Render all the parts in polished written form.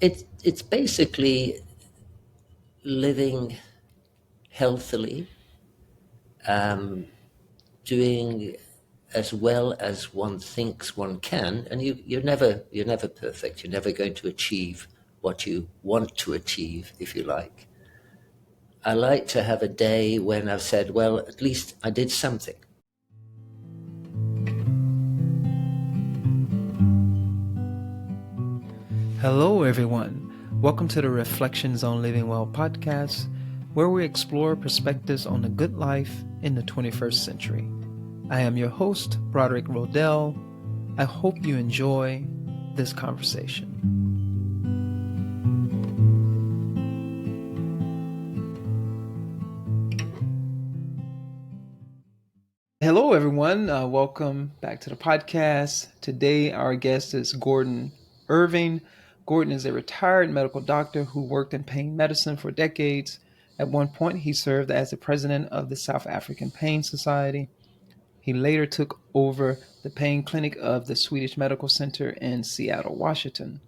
It's basically living healthily, doing as well as one thinks one can, and you're never perfect. You're never going to achieve what you want to achieve, if you like. I like to have a day when I've said, well, at least I did something. Hello, everyone. Welcome to the Reflections on Living Well podcast, where we explore perspectives on the good life in the 21st century. I am your host, Broderick Rodell. I hope you enjoy this conversation. Hello, everyone. Welcome back to the podcast. Today, our guest is Gordon Irving. Gordon is a retired medical doctor who worked in pain medicine for decades. At one point, he served as the president of the South African Pain Society. He later took over the pain clinic of the Swedish Medical Center in Seattle, Washington,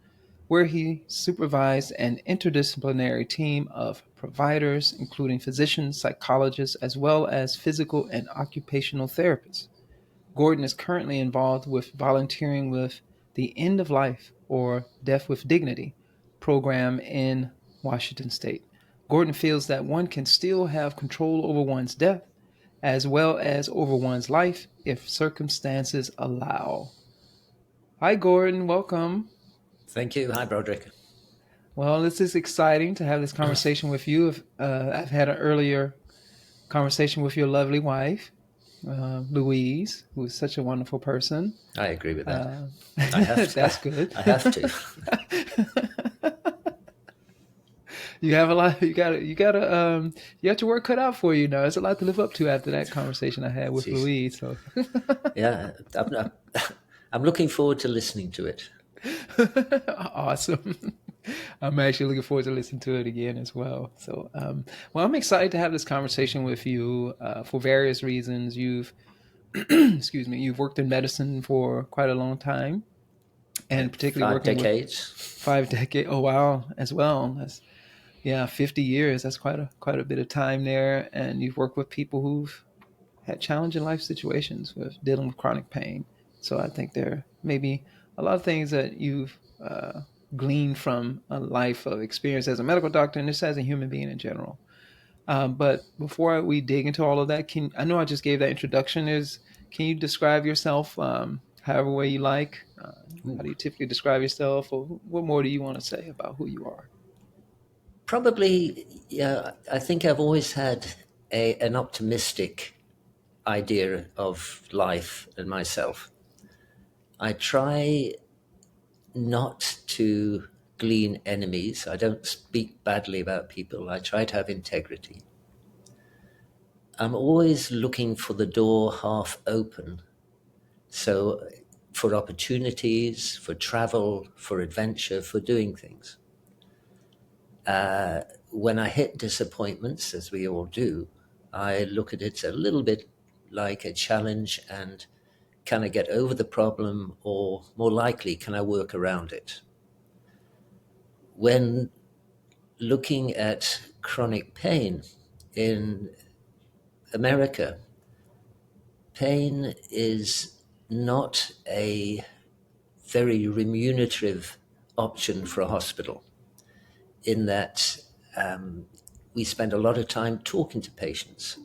where he supervised an interdisciplinary team of providers, including physicians, psychologists, as well as physical and occupational therapists. Gordon is currently involved with volunteering with the End of Life or Death with Dignity program in Washington State. Gordon feels that one can still have control over one's death as well as over one's life if circumstances allow. Hi, Gordon. Welcome. Thank you. Hi, Broderick. Well, this is exciting to have this conversation with you. I've had an earlier conversation with your lovely wife, Louise, who is such a wonderful person. I agree with that. Uh, I have to. that's good. I have to. You have a lot. You have to work cut out for you now. There's a lot to live up to after that conversation I had with Jeez. Louise. So, Yeah, I'm looking forward to listening to it. awesome. I'm actually looking forward to listening to it again as well. So, well, I'm excited to have this conversation with you for various reasons. You've, excuse me, you've worked in medicine for quite a long time, and particularly Five working decades. with 5 decades. Oh wow, as well. That's 50 years. That's quite a bit of time there, and you've worked with people who've had challenging life situations with dealing with chronic pain. So I think there may be a lot of things that you've gleaned from a life of experience as a medical doctor and just as a human being in general. But before we dig into all of that, I know I just gave that introduction. Can you describe yourself however way you like? How do you typically describe yourself, or what more do you want to say about who you are? Probably, yeah, I think I've always had an optimistic idea of life and myself. I try not to glean enemies. I don't speak badly about people. I try to have integrity. I'm always looking for the door half open. So for opportunities, for travel, for adventure, for doing things. When I hit disappointments, as we all do, I look at it a little bit like a challenge and can I get over the problem, or more likely, can I work around it? When looking at chronic pain in America, pain is not a very remunerative option for a hospital, in that we spend a lot of time talking to patients,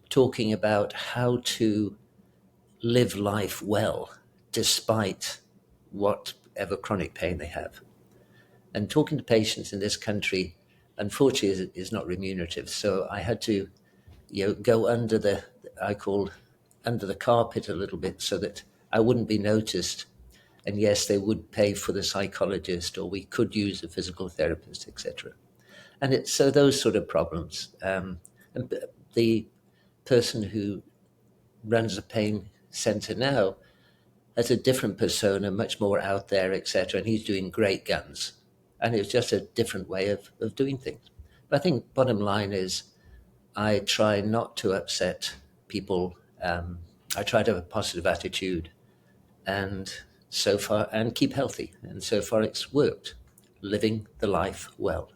talking about how to live life well despite whatever chronic pain they have. And talking to patients in this country, unfortunately, is not remunerative. So I had to, go under the carpet a little bit so that I wouldn't be noticed. And yes, they would pay for the psychologist, or we could use a physical therapist, etc. And it's so those sort of problems. And the person who runs a pain center now has a different persona, much more out there, etc. And he's doing great guns. And it's just a different way of doing things. But I think bottom line is I try not to upset people. I try to have a positive attitude and keep healthy. And so far it's worked. living the life well.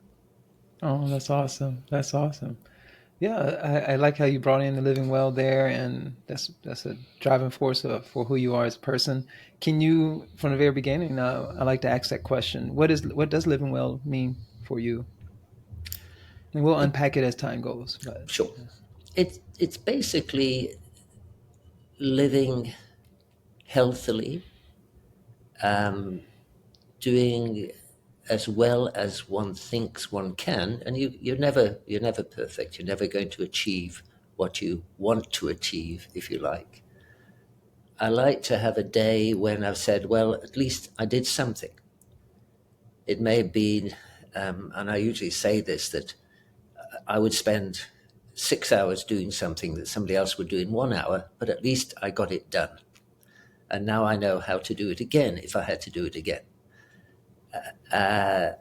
Oh, that's awesome. That's awesome. Yeah, I like how you brought in the living well there, and that's a driving force for who you are as a person. Can you, from the very beginning, I like to ask that question: what does living well mean for you? And we'll It, unpack it as time goes. But sure. It's basically living healthily, um, doing as well as one thinks one can, and you're never perfect. You're never going to achieve what you want to achieve, if you like. I like to have a day when I've said, well, at least I did something. It may have been, and I usually say this, that I would spend 6 hours doing something that somebody else would do in 1 hour, but at least I got it done. And now I know how to do it again if I had to do it again. Uh,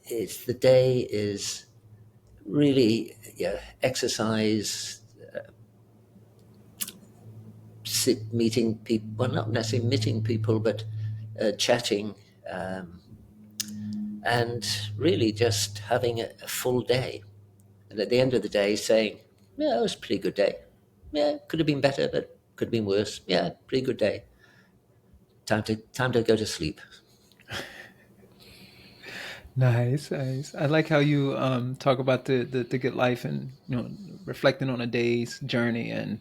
it's the day is really, yeah, exercise, meeting people, well, not necessarily meeting people, but chatting, um, and really just having a full day. And at the end of the day, saying, yeah, it was a pretty good day. Yeah, could have been better, but could have been worse. Yeah, pretty good day. Time to go to sleep. nice, nice. I like how you talk about the good life, and reflecting on a day's journey, and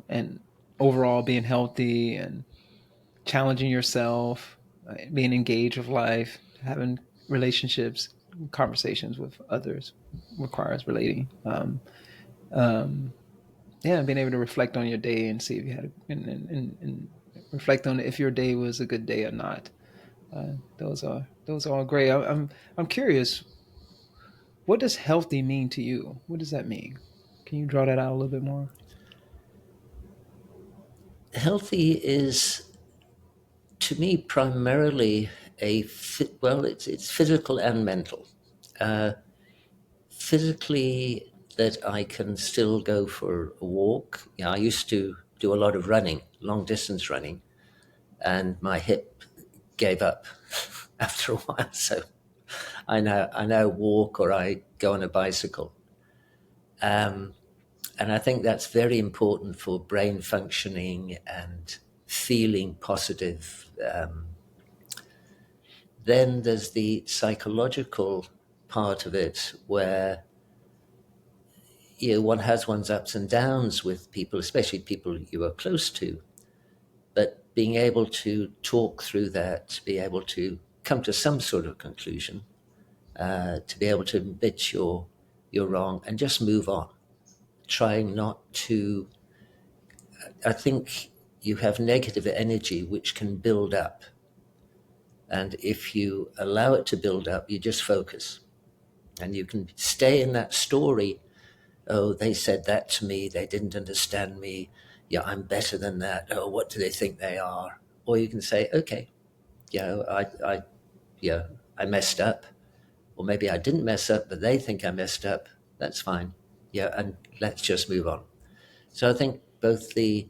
and overall being healthy and challenging yourself, being engaged with life, having relationships, conversations with others requires relating. Um, yeah, being able to reflect on your day and see if you had and reflect on if your day was a good day or not. Those are all great. I'm curious. What does healthy mean to you? What does that mean? Can you draw that out a little bit more? Healthy is, to me, primarily well, it's physical and mental. Uh, Physically, that I can still go for a walk. I used to do a lot of running, long distance running, and my hip gave up after a while. So I now walk or I go on a bicycle. Um, and I think that's very important for brain functioning and feeling positive. Then there's the psychological part of it where one has one's ups and downs with people, especially people you are close to. But being able to talk through that, to be able to come to some sort of conclusion, to be able to admit you're wrong and just move on. Trying not to. I think you have negative energy which can build up, and if you allow it to build up, you just focus, and you can stay in that story. Oh, they said that to me. They didn't understand me. Yeah, I'm better than that. Oh, what do they think they are? Or you can say, okay, I, yeah, I messed up, or maybe I didn't mess up, but they think I messed up. That's fine. Yeah, and let's just move on. So I think both the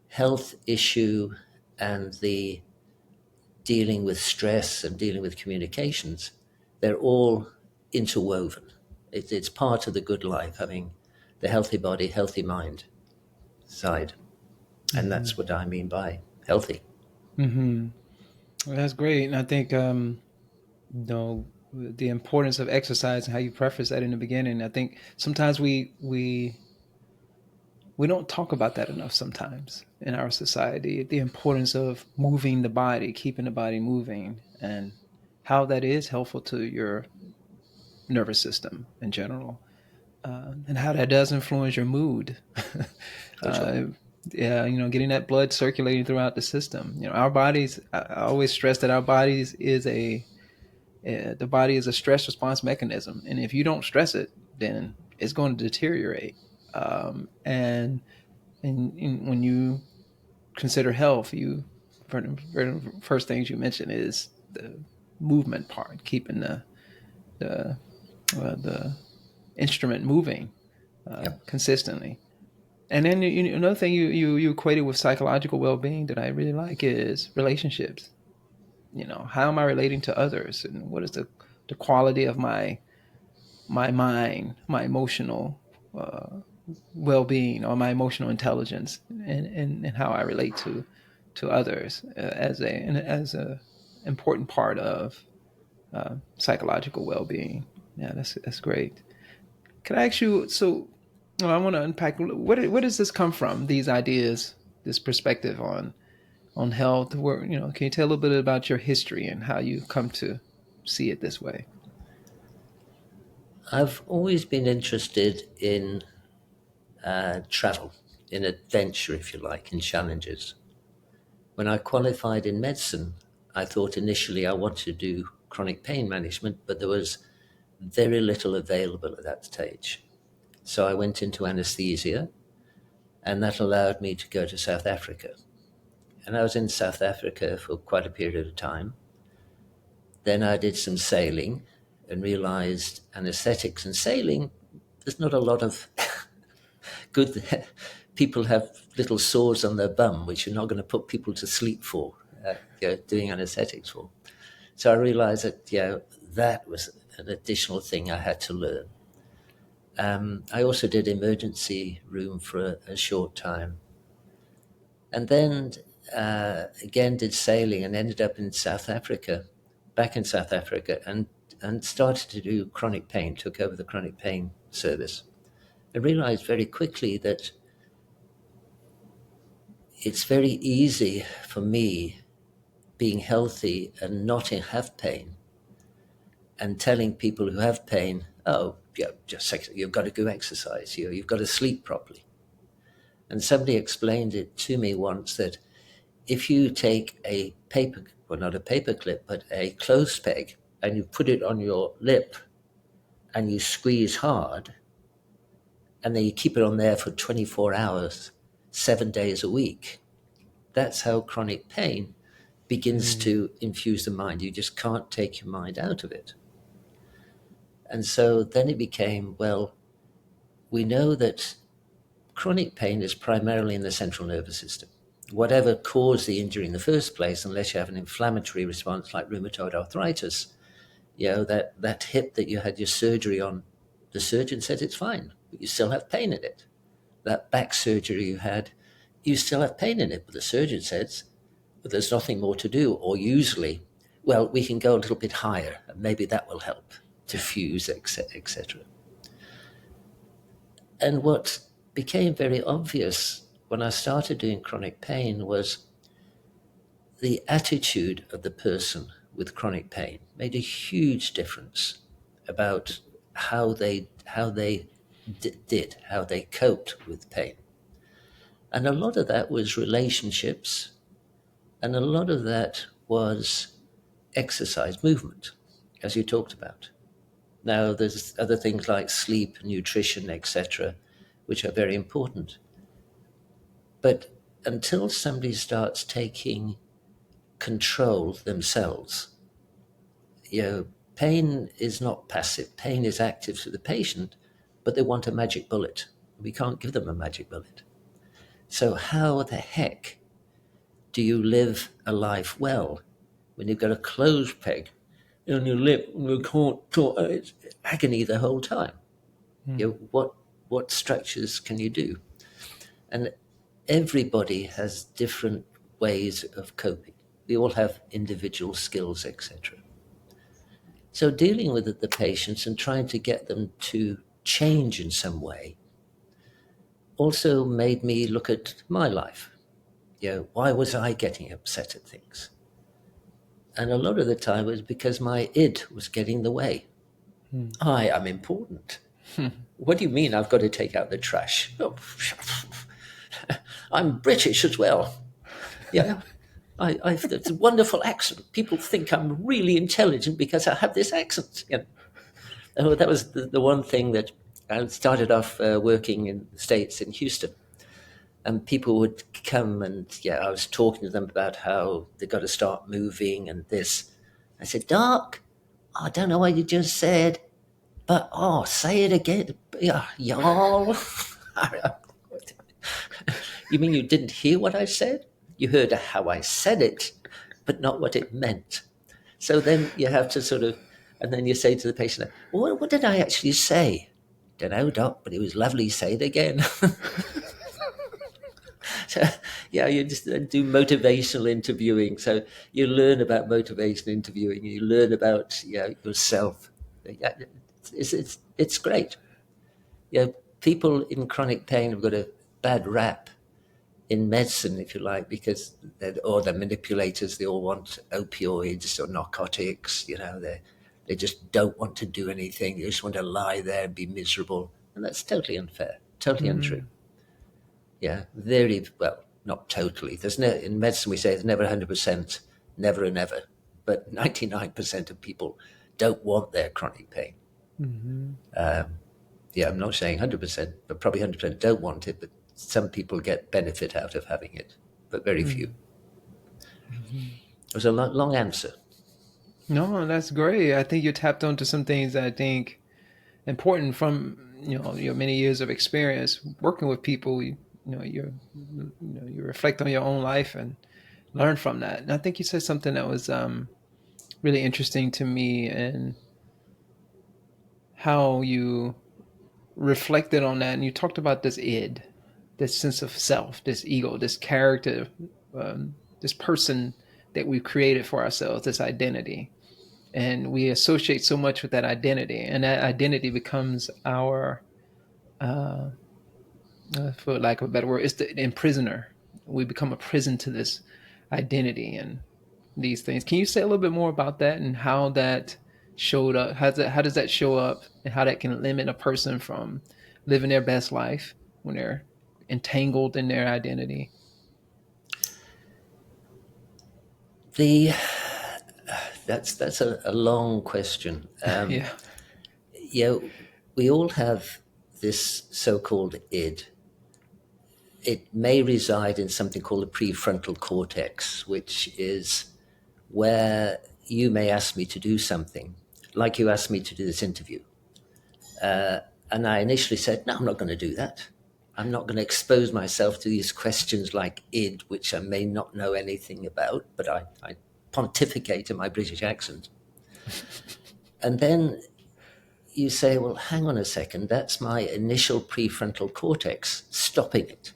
health issue and the dealing with stress and dealing with communications, they're all interwoven. It's part of the good life, having the healthy body, healthy mind side. And Mm-hmm. that's what I mean by healthy. Mm-hmm. Well, that's great, and I think the importance of exercise and how you preface that in the beginning. I think sometimes we don't talk about that enough sometimes in our society. The importance of moving the body, keeping the body moving, and how that is helpful to your nervous system in general, and how that does influence your mood. Oh, sure. uh, yeah, getting that blood circulating throughout the system. Our bodies. I always stress that our bodies is the body is a stress response mechanism, and if you don't stress it, then it's going to deteriorate. And when you consider health, you first things you mention is the movement part, keeping the the instrument moving Yep. consistently. And then another thing you equated with psychological well being that I really like is relationships. how am I relating to others, and what is the quality of my mind, my emotional uh, well-being, or my emotional intelligence, and how I relate to others as a important part of psychological well-being. Yeah, that's great. Can I ask you? So, I want to unpack. Where does this come from? These ideas, this perspective on health. Where can you tell a little bit about your history and how you come to see it this way? I've always been interested in travel, in adventure, if you like, in challenges. When I qualified in medicine, I thought initially I wanted to do chronic pain management, but there was very little available at that stage. So I went into anesthesia, and that allowed me to go to South Africa. And I was in South Africa for quite a period of time. Then I did some sailing and realized anesthetics and sailing, there's not a lot of good. People have little sores on their bum, which you're not going to put people to sleep for, doing anesthetics for. So I realized that, that was an additional thing I had to learn. I also did emergency room for a short time. And then again did sailing and ended up in South Africa, back in South Africa, and started to do chronic pain, took over the chronic pain service. I realized very quickly that it's very easy for me being healthy and not have pain and telling people who have pain, oh, yeah, you've got to go exercise, you've got to sleep properly. And somebody explained it to me once that if you take a paper, well, not a paper clip, but a clothes peg, and you put it on your lip and you squeeze hard, and then you keep it on there for 24 hours, 7 days a week, that's how chronic pain begins to infuse the mind. You just can't take your mind out of it. And so then it became, well, we know that chronic pain is primarily in the central nervous system. Whatever caused the injury in the first place, unless you have an inflammatory response like rheumatoid arthritis, that hip that you had your surgery on, the surgeon said it's fine, but you still have pain in it. That back surgery you had, you still have pain in it, but the surgeon says, but there's nothing more to do, or usually, well, we can go a little bit higher, and maybe that will help to fuse, etc. And what became very obvious when I started doing chronic pain was the attitude of the person with chronic pain made a huge difference about how they coped with pain. And a lot of that was relationships, and a lot of that was exercise, movement, as you talked about. Now, there's other things like sleep, nutrition, etc., which are very important. But until somebody starts taking control themselves, pain is not passive. Pain is active to the patient, but they want a magic bullet. We can't give them a magic bullet. So how the heck do you live a life well when you've got a clothes peg on your lip and you can't talk? It's agony the whole time. What structures can you do? And everybody has different ways of coping. We all have individual skills, etc. So dealing with the patients and trying to get them to change in some way also made me look at my life. Why was I getting upset at things? And a lot of the time was because my id was getting in the way. I am important. What do you mean I've got to take out the trash? Oh, I'm British as well. Yeah. It's a wonderful accent. People think I'm really intelligent because I have this accent. Oh, that was the one thing that I started off working in the States in Houston. And people would come and, I was talking to them about how they got to start moving and this. I said, Doc, I don't know what you just said, but, say it again. Yeah, y'all. You mean you didn't hear what I said? You heard how I said it, but not what it meant. So then you have to sort of, and then you say to the patient, well, what did I actually say? Don't know, doc, but it was lovely. Say it again. So, yeah, you just do motivational interviewing. So you learn about motivational interviewing. You learn about yourself. Yeah, it's great. People in chronic pain have got a bad rap in medicine, if you like, because they're manipulators. They all want opioids or narcotics. They just don't want to do anything. They just want to lie there and be miserable, and that's totally unfair, totally untrue. Yeah, very well, not totally. In medicine we say there's never 100%, never and never, but 99% of people don't want their chronic pain. Yeah, I'm not saying 100%, but probably 100% don't want it, but some people get benefit out of having it, but very few. It was a long answer. No, that's great. I think you tapped onto some things that I think important from your many years of experience working with people. You reflect on your own life and learn from that. And I think you said something that was really interesting to me, and how you reflected on that, and you talked about this id, this sense of self, this ego, this character, this person that we've created for ourselves, this identity. And we associate so much with that identity, and that identity becomes our, for lack of a better word, it's the imprisoner. We become a prison to this identity and these things. Can you say a little bit more about that and how that showed up? How does that show up, and how that can limit a person from living their best life when they're entangled in their identity? That's a long question. Yeah. We all have this so-called id. It may reside in something called the prefrontal cortex, which is where you may ask me to do something, like you asked me to do this interview. And I initially said, no, I'm not going to do that. I'm not going to expose myself to these questions like id, which I may not know anything about, but I pontificate in my British accent. And then you say, well, hang on a second, that's my initial prefrontal cortex stopping it.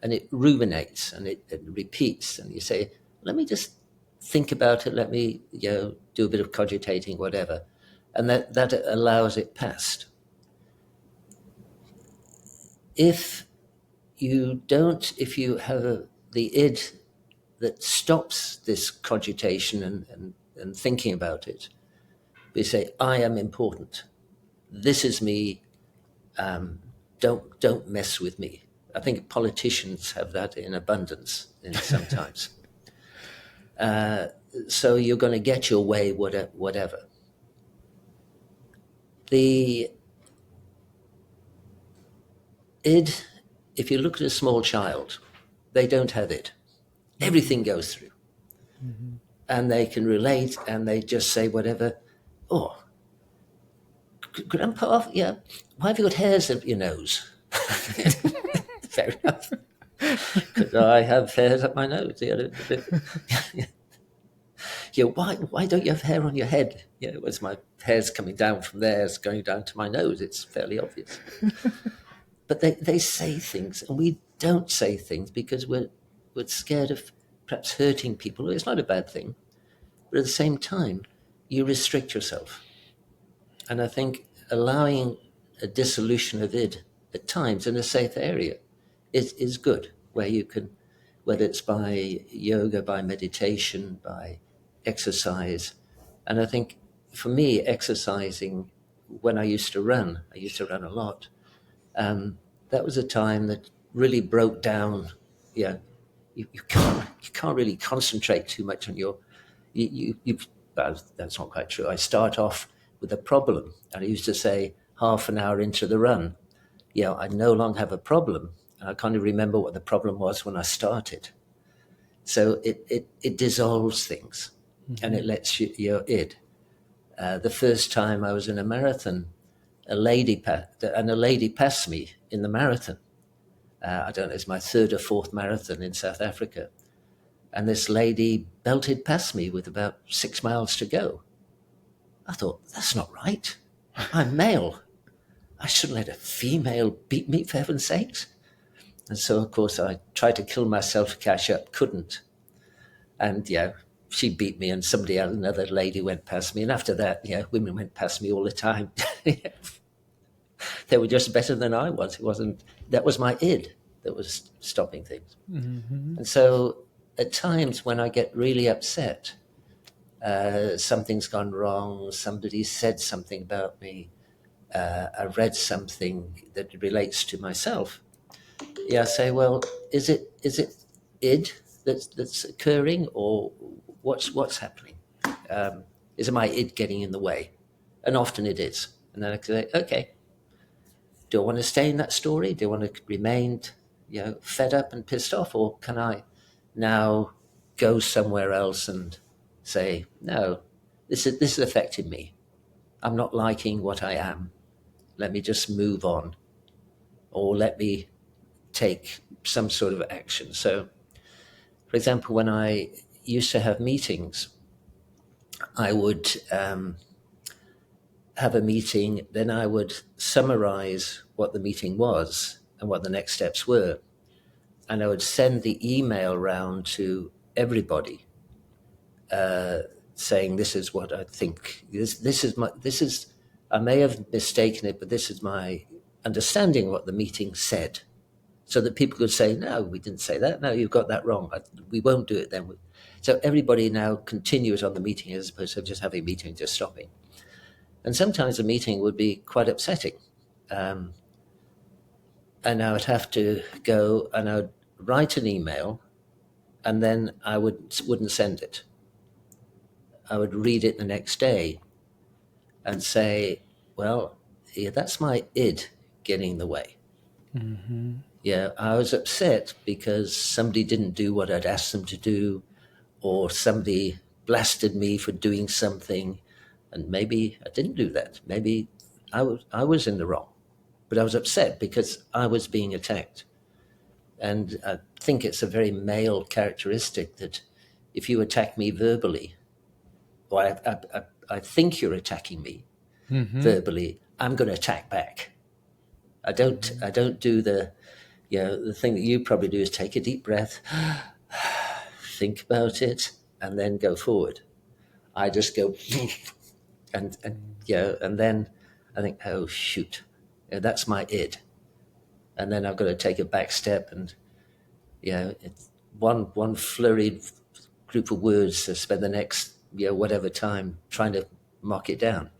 And it ruminates and it repeats. And you say, let me just think about it. Let me do a bit of cogitating, whatever. And that allows it past. If you have the id that stops this cogitation and thinking about it, we say, I am important. This is me. Don't mess with me. I think politicians have that in abundance sometimes. So you're going to get your way, whatever. The id, if you look at a small child, they don't have it. Everything goes through. Mm-hmm. And they can relate, and they just say whatever. Oh, Grandpa, yeah, why have you got hairs up your nose? Fair enough. Because I have hairs up my nose. Why don't you have hair on your head? As my hair's coming down from there, it's going down to my nose. It's fairly obvious. But they say things, and we don't say things because we're scared of perhaps hurting people. It's not a bad thing. But at the same time, you restrict yourself. And I think allowing a dissolution of id at times in a safe area is good, where you can, whether it's by yoga, by meditation, by exercise. And I think for me, exercising, when I used to run a lot, that was a time that really broke down. You can't really concentrate too much on that's not quite true. I start off with a problem, and I used to say half an hour into the run, I no longer have a problem, and I can't even remember what the problem was when I started. So it dissolves things, mm-hmm. and it lets your id. The first time I was in a marathon, a lady passed me in the marathon. I don't know, it's my third or fourth marathon in South Africa. and this lady belted past me with about 6 miles to go. I thought, that's not right. I'm male. I shouldn't let a female beat me, for heaven's sakes. And so, of course, I tried to kill myself to catch up, couldn't. And, she beat me, and somebody else, another lady went past me. And after that, women went past me all the time. They were just better than I was. It wasn't, that was my id that was stopping things. Mm-hmm. And so at times when I get really upset, something's gone wrong, somebody said something about me, I read something that relates to myself. I say, well, is it id that's occurring, or what's happening? Is it my id getting in the way? And often it is. And then I say, okay, do I want to stay in that story? Do I want to remain, fed up and pissed off, or can I now go somewhere else and say, no, this is affecting me. I'm not liking what I am. Let me just move on, or let me take some sort of action. So, for example, when I used to have meetings, I would have a meeting, then I would summarize what the meeting was and what the next steps were. And I would send the email round to everybody saying, this is what I think, I may have mistaken it, but this is my understanding of what the meeting said. So that people could say, no, we didn't say that. No, you've got that wrong. We won't do it then. So everybody now continues on the meeting as opposed to just having a meeting, just stopping. And sometimes the meeting would be quite upsetting. And I would have to go and I would write an email, and then I wouldn't send it. I would read it the next day and say, well, that's my id getting in the way. Mm-hmm. I was upset because somebody didn't do what I'd asked them to do, or somebody blasted me for doing something, and maybe I didn't do that. Maybe I was in the wrong, but I was upset because I was being attacked. And I think it's a very male characteristic that if you attack me verbally, or I think you're attacking me verbally, I'm going to attack back. I don't do the thing that you probably do is take a deep breath, think about it, and then go forward. I just go and then I think, oh shoot, that's my id, and then I've got to take a back step, and it's one flurried group of words to spend the next whatever time trying to mark it down.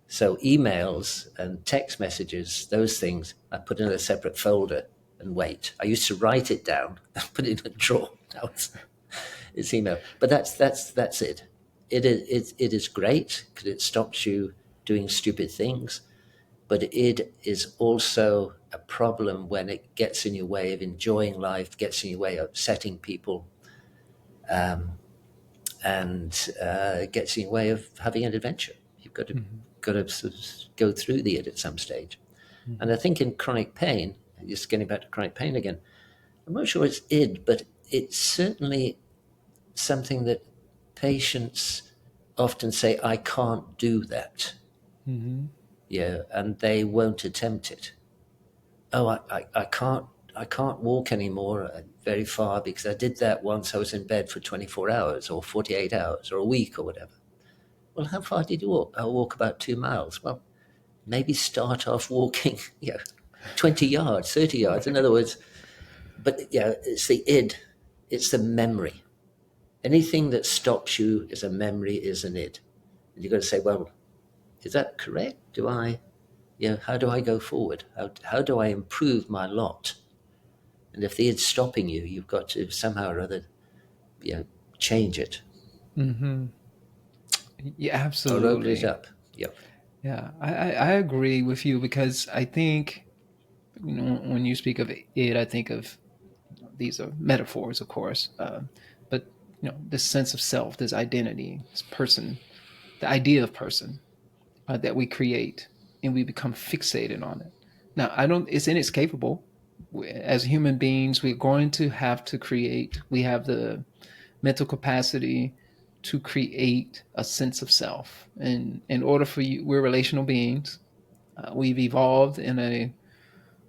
So emails and text messages, those things, I put in a separate folder and wait. I used to write it down and put it in a drawer. Now it's email, but that's it. It is great because it stops you doing stupid things, but it is also a problem when it gets in your way of enjoying life, gets in your way of upsetting people, and gets in your way of having an adventure. You've got to sort of go through the id at some stage. Mm-hmm. And I think in chronic pain, just getting back to chronic pain again, I'm not sure it's id, but it's certainly something that patients often say, I can't do that. Mm-hmm. And they won't attempt it. Oh, I can't walk anymore very far because I did that once. I was in bed for 24 hours or 48 hours or a week or whatever. Well, how far did you walk? I'll walk about 2 miles. Well, maybe start off walking, 20 yards, 30 yards. In other words, but it's the id, it's the memory. Anything that stops you as a memory is an id. And you've got to say, well, is that correct? How do I go forward? How do I improve my lot? And if the id's stopping you, you've got to somehow or other, change it. Mm-hmm. Yeah, absolutely. Or open it up. Yep. Yeah, I agree with you because I think, when you speak of it, I think of these are metaphors, of course, but this sense of self, this identity, this person, the idea of person that we create, and we become fixated on it. Now, it's inescapable. As human beings, we're going to have to create, we have the mental capacity to create a sense of self. And in order for you, we're relational beings. We've evolved in a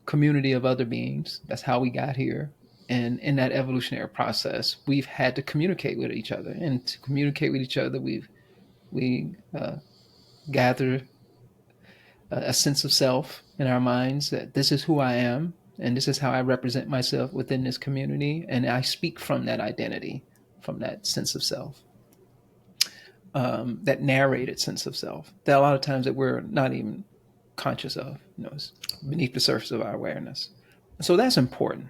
community of other beings. That's how we got here. And in that evolutionary process, we've had to communicate with each other. And to communicate with each other, we gather a sense of self in our minds, that this is who I am and this is how I represent myself within this community. And I speak from that identity, from that sense of self, that narrated sense of self that a lot of times that we're not even conscious of, it's beneath the surface of our awareness. So that's important.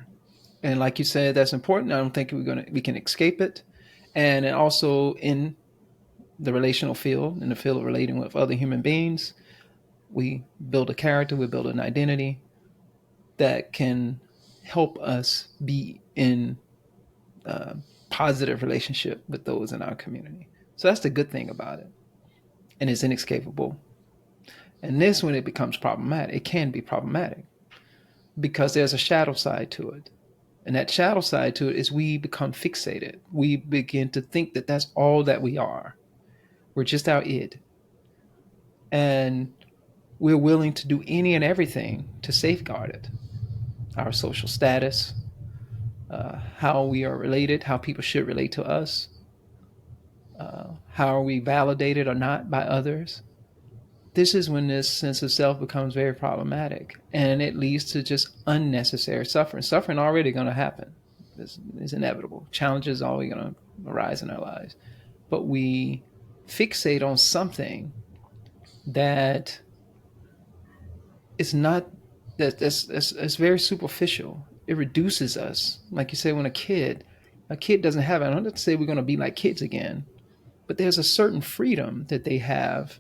And like you said, that's important. I don't think we can escape it. And also in the relational field, in the field of relating with other human beings, we build a character, we build an identity that can help us be in positive relationship with those in our community. So that's the good thing about it. And it's inescapable. And this, when it becomes problematic, it can be problematic because there's a shadow side to it. And that shadow side to it is we become fixated. We begin to think that that's all that we are. We're just our id. And we're willing to do any and everything to safeguard it. Our social status, how we are related, how people should relate to us, how are we validated or not by others. This is when this sense of self becomes very problematic, and it leads to just unnecessary suffering. Suffering already going to happen. It's inevitable. Challenges are always going to arise in our lives. But we fixate on something that is not, that's very superficial. It reduces us. Like you say, when a kid doesn't have it. I don't have to say we're going to be like kids again, but there's a certain freedom that they have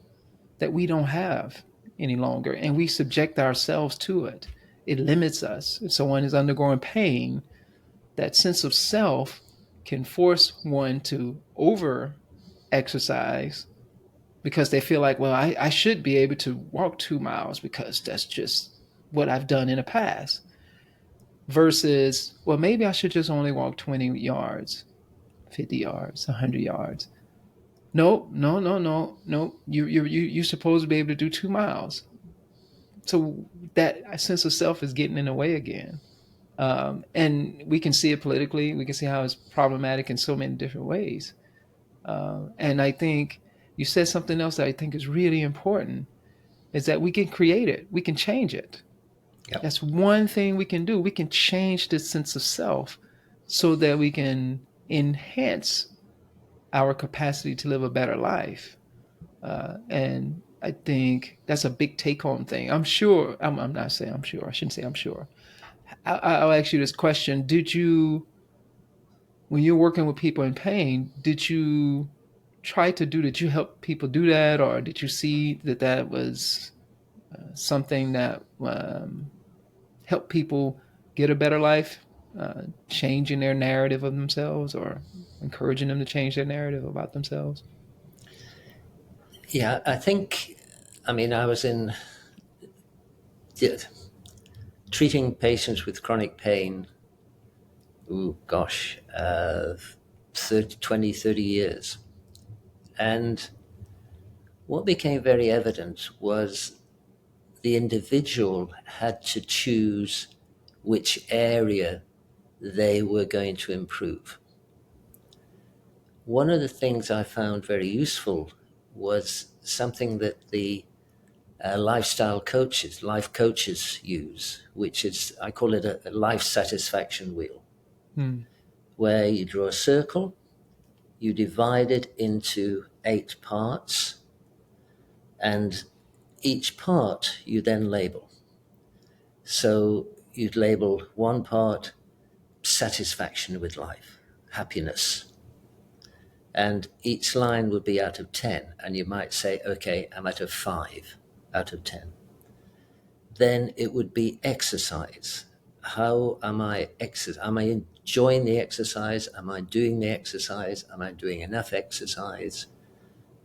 that we don't have any longer, and we subject ourselves to it. It limits us. If someone is undergoing pain, that sense of self can force one to over exercise because they feel like, well, I should be able to walk 2 miles because that's just what I've done in the past. Versus, well, maybe I should just only walk 20 yards, 50 yards, 100 yards. No. You're supposed to be able to do 2 miles. So that sense of self is getting in the way again. And we can see it politically. We can see how it's problematic in so many different ways. And I think you said something else that I think is really important, is that we can create it. We can change it. Yep. That's one thing we can do. We can change this sense of self so that we can enhance our capacity to live a better life. And I think that's a big take-home thing. I'm sure, I'm not saying I'm sure, I shouldn't say I'm sure. I'll ask you this question. When you're working with people in pain, did you help people do that? Or did you see that was something that helped people get a better life, changing their narrative of themselves or encouraging them to change their narrative about themselves? Yeah, I was in treating patients with chronic pain, 30 years. And what became very evident was the individual had to choose which area they were going to improve. One of the things I found very useful was something that the life coaches use, which is, I call it a life satisfaction wheel, where you draw a circle, you divide it into 8 parts, and each part you then label. So you'd label one part satisfaction with life, happiness. And each line would be out of 10. And you might say, okay, I'm at a 5 out of 10. Then it would be exercise. How am I Am I enjoying the exercise? Am I doing the exercise? Am I doing enough exercise?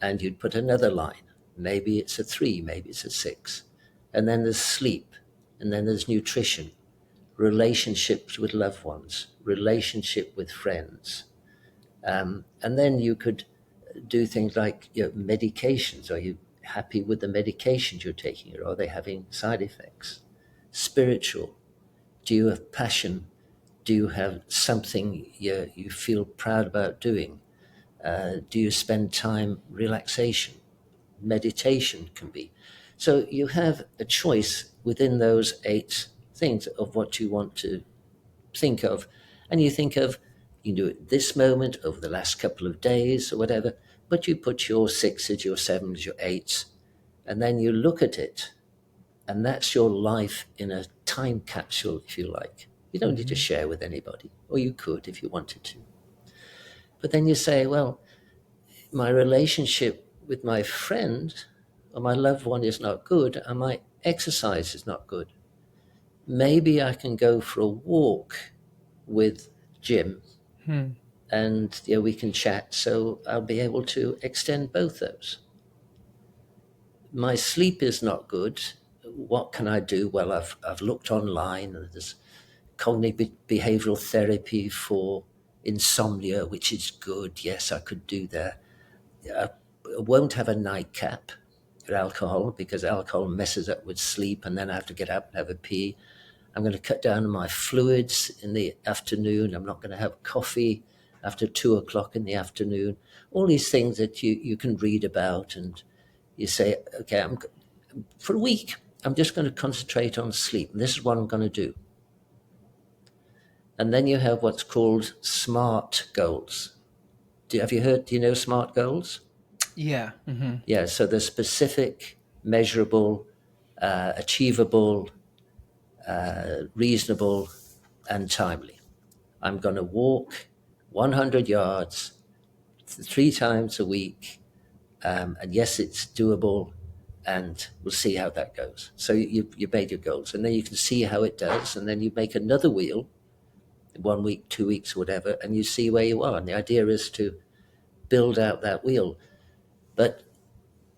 And you'd put another line. Maybe it's a 3, maybe it's a 6. And then there's sleep. And then there's nutrition, relationships with loved ones, relationship with friends. And then you could do things like, medications. Are you happy with the medications you're taking, or are they having side effects? Spiritual. Do you have passion? Do you have something you feel proud about doing? Do you spend time relaxation? Meditation can be. So you have a choice within those 8 things of what you want to think of. And you think of, you can do it this moment, over the last couple of days or whatever, but you put your 6s, your 7s, your 8s, and then you look at it, and that's your life in a time capsule, if you like. You don't need to share with anybody, or you could if you wanted to. But then you say, well, my relationship with my friend or my loved one is not good, and my exercise is not good. Maybe I can go for a walk with Jim, and we can chat, so I'll be able to extend both those. My sleep is not good. What can I do? Well, I've looked online, and there's cognitive behavioral therapy for insomnia, which is good. Yes, I could do that. I won't have a nightcap for alcohol, because alcohol messes up with sleep, and then I have to get up and have a pee. I'm going to cut down on my fluids in the afternoon. I'm not going to have coffee after 2 o'clock in the afternoon. All these things that you can read about, and you say, okay, for a week, I'm just going to concentrate on sleep. And this is what I'm going to do. And then you have what's called SMART goals. Do you know SMART goals? Yeah. Yeah, so they're specific, measurable, achievable, reasonable, and timely. I'm going to walk 100 yards 3 times a week. And yes, it's doable, and we'll see how that goes. So you made your goals, and then you can see how it does, and then you make another wheel, 1 week, 2 weeks, whatever, and you see where you are. And the idea is to build out that wheel. But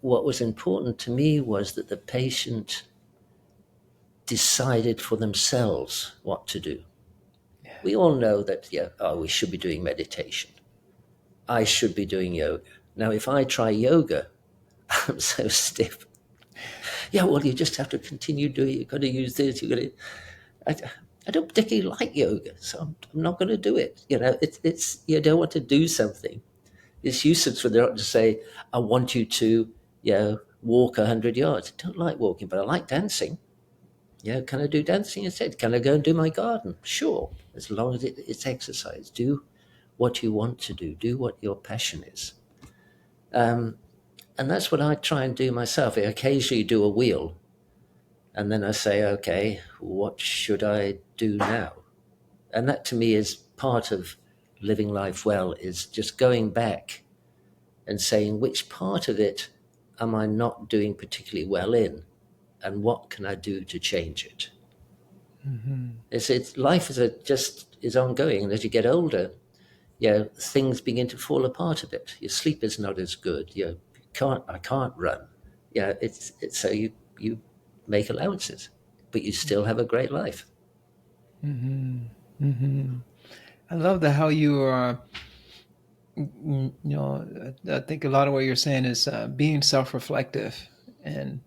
what was important to me was that the patient decided for themselves what to do. Yeah. We all know that, we should be doing meditation. I should be doing yoga. Now, if I try yoga, I'm so stiff. Yeah, well, you just have to continue doing it. You've got to use this. I don't particularly like yoga, so I'm not going to do it. It's you don't want to do something. It's useless for the doctor to say, I want you to, walk 100 yards. I don't like walking, but I like dancing. Can I do dancing instead? Can I go and do my garden? Sure, as long as it's exercise. Do what you want to do. Do what your passion is. And that's what I try and do myself. I occasionally do a wheel, and then I say, okay, what should I do now? And that to me is part of living life well, is just going back and saying, which part of it am I not doing particularly well in, and what can I do to change it? Life is ongoing, and as you get older, things begin to fall apart a bit. Your sleep is not as good. I can't run. It's so you make allowances, but you still have a great life. I love that how you are. I think a lot of what you're saying is being self-reflective and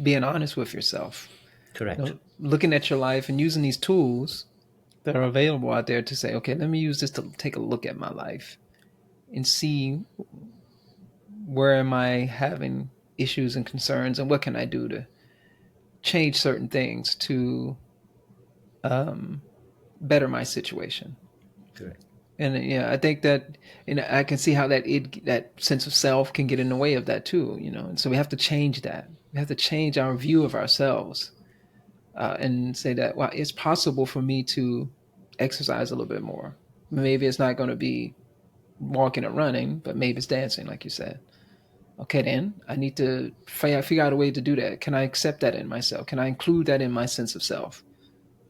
being honest with yourself. Correct. Looking at your life and using these tools that are available out there to say, okay, let me use this to take a look at my life and see where am I having issues and concerns, and what can I do to change certain things to better my situation. Correct. And I think that, I can see how that sense of self can get in the way of that too. And so we have to change that. We have to change our view of ourselves, and say that, well, it's possible for me to exercise a little bit more. Maybe it's not going to be walking or running, but maybe it's dancing, like you said. Okay, then I need to figure out a way to do that. Can I accept that in myself? Can I include that in my sense of self?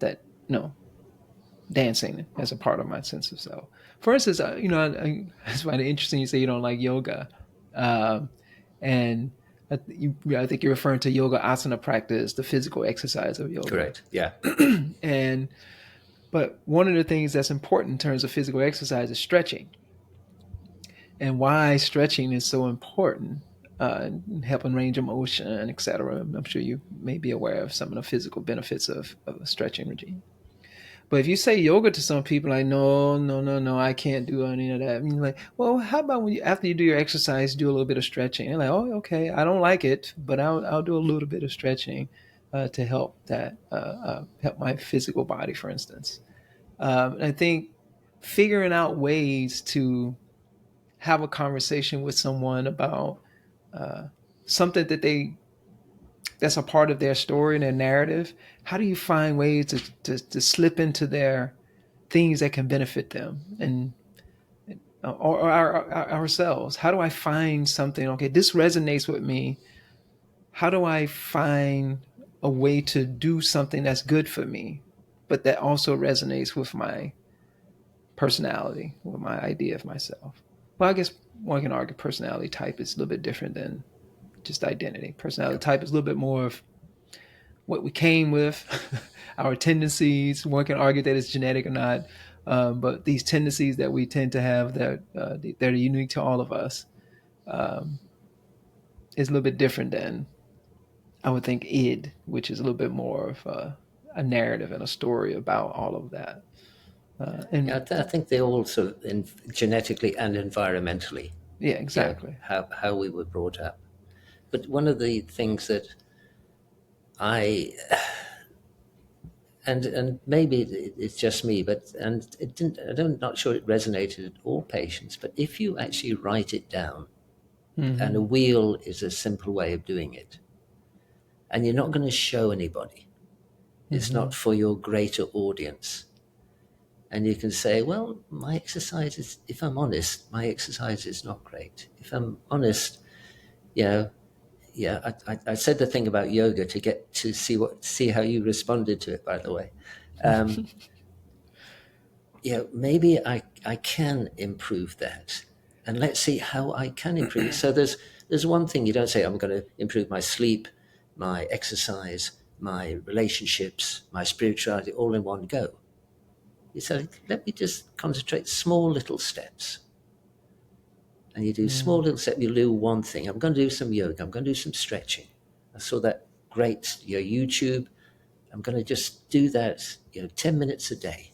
That dancing as a part of my sense of self. For instance, I find it interesting you say you don't like yoga, and I think you're referring to yoga asana practice, the physical exercise of yoga. Correct. Yeah. And but one of the things that's important in terms of physical exercise is stretching, and why stretching is so important, helping range of motion, etc. I'm sure you may be aware of some of the physical benefits of a stretching regime. But if you say yoga to some people, like, no, no, no, no, I can't do any of that. I mean, like, well, how about when after you do your exercise, do a little bit of stretching? And like, oh, okay, I don't like it, but I'll do a little bit of stretching to help help my physical body, for instance. I think figuring out ways to have a conversation with someone about uh, something that's a part of their story and their narrative. How do you find ways to slip into their things that can benefit them and or ourselves? How do I find something? Okay, this resonates with me. How do I find a way to do something that's good for me, but that also resonates with my personality, with my idea of myself? Well, I guess one can argue personality type is a little bit different than just identity. Personality Yeah. type is a little bit more of what we came with, our tendencies. One can argue that it's genetic or not, but these tendencies that we tend to have that are unique to all of us um, is a little bit different than, I would think, id, which is a little bit more of a narrative and a story about all of that. Yeah, And I think they all sort of genetically and environmentally, yeah, yeah, exactly. how we were brought up. But one of the things that I and maybe it's just me, but and it didn't. I'm not sure it resonated at all patients. But if you actually write it down, and a Mm-hmm. wheel is a simple way of doing it, and you're not going to show anybody. It's Mm-hmm. not for your greater audience. And you can say, well, my exercise is, if I'm honest, my exercise is not great. If I'm honest, you know, yeah, I said the thing about yoga to get to see how you responded to it, by the way. Um, maybe I can improve that. And let's see how I can improve it. So there's one thing you don't say, I'm going to improve my sleep, my exercise, my relationships, my spirituality all in one go. You say, let me just concentrate small little steps. And you do small little steps, you do one thing. I'm going to do some yoga, I'm going to do some stretching. I saw that great YouTube. I'm going to just do that, 10 minutes a day.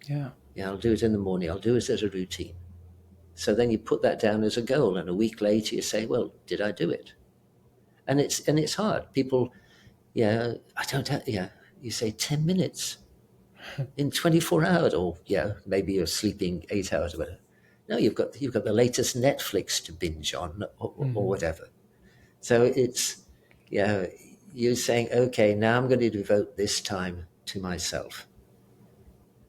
Yeah. Yeah, I'll do it in the morning, I'll do it as a routine. So then you put that down as a goal, and a week later you say, well, did I do it? And it's hard. People, I don't have, you say 10 minutes in 24 hours, or maybe you're sleeping 8 hours or whatever. No, you've got the latest Netflix to binge on, or Mm-hmm. whatever. So it's, you're saying, okay, now I'm going to devote this time to myself.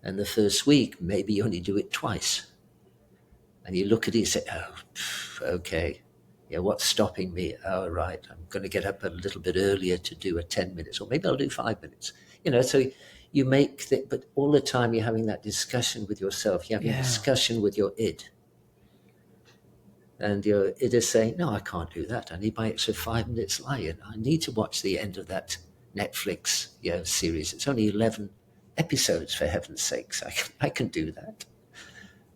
And the first week, maybe you only do it twice. And you look at it and say, oh, okay, what's stopping me? Oh, right, I'm going to get up a little bit earlier to do a 10 minutes, or maybe I'll do 5 minutes. So you make that, but all the time you're having that discussion with yourself, you're having a Yeah. discussion with your id. And your id is saying, no, I can't do that. I need my extra 5 minutes lying. I need to watch the end of that Netflix series. It's only 11 episodes, for heaven's sakes. I can do that.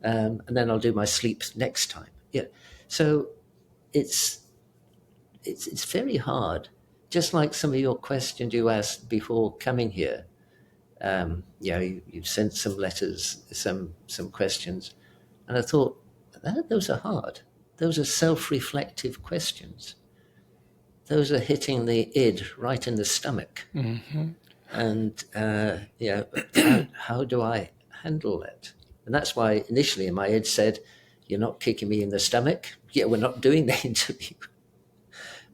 And then I'll do my sleep next time. Yeah. So it's very hard. Just like some of your questions you asked before coming here. You've sent some letters, some questions, and I thought those are hard. Those are self-reflective questions. Those are hitting the id right in the stomach. Mm-hmm. And how do I handle that? And that's why initially my id said, "You're not kicking me in the stomach. Yeah, we're not doing the interview."